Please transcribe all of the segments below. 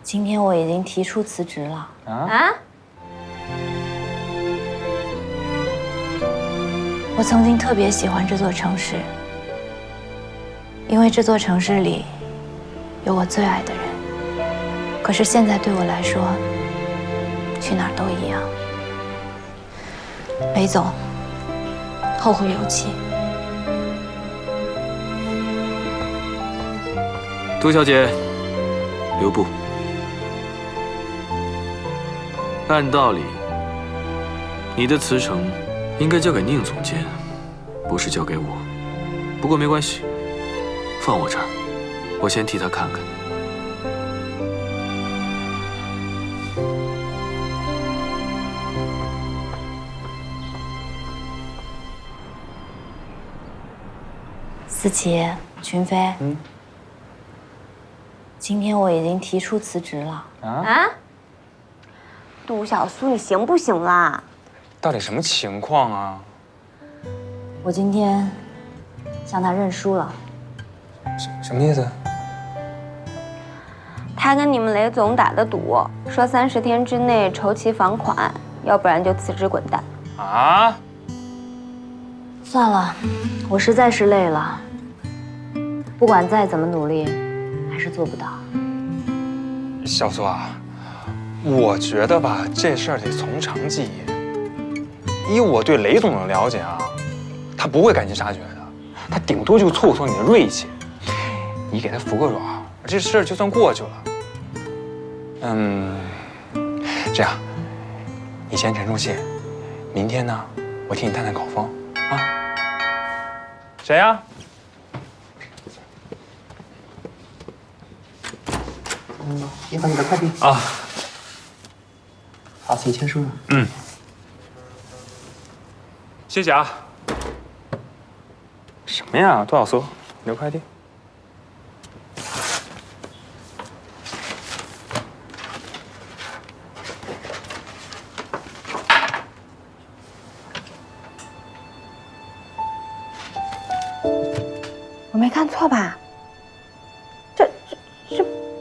今天我已经提出辞职了。啊？我曾经特别喜欢这座城市，因为这座城市里有我最爱的人。可是现在对我来说，去哪儿都一样。雷总，后会有期。杜小姐，留步。按道理，你的辞呈应该交给宁总监，不是交给我。不过没关系，放我这儿，我先替他看看。思琪、群飞，今天我已经提出辞职了。啊？杜小苏，你行不行啦？到底什么情况啊？我今天向他认输了。什么意思？他跟你们雷总打的赌，说30天之内筹齐房款，要不然就辞职滚蛋。啊？算了，我实在是累了。不管再怎么努力，还是做不到。小苏啊，我觉得吧，这事儿得从长计议。以我对雷总的了解啊，他不会赶尽杀绝的，他顶多就挫挫你的锐气，你给他服个软，这事儿就算过去了。这样，你先沉住气，明天呢，我替你探探口风啊。谁呀？一会儿你的快递啊。好，请签收。谢谢啊。什么呀，多少苏？留快递。我没看错吧？这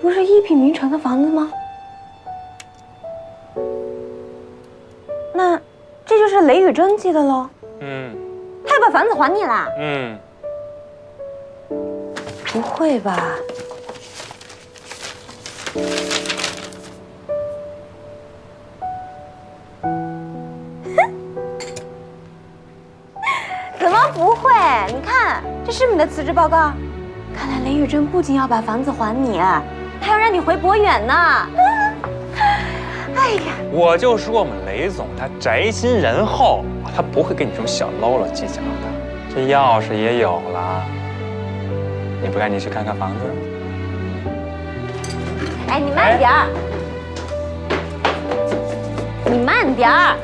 不是一品名城的房子吗？那这就是雷雨珍寄的喽？他要把房子还你啦？不会吧？怎么不会？你看，这是你的辞职报告。看来雷雨珍不仅要把房子还你，还要让你回博远呢。哎呀，我就说我们雷总他宅心仁厚，他不会跟你这种小喽啰计较的。这钥匙也有了，你不赶紧去看看房子？哎，你慢点儿，你慢点儿。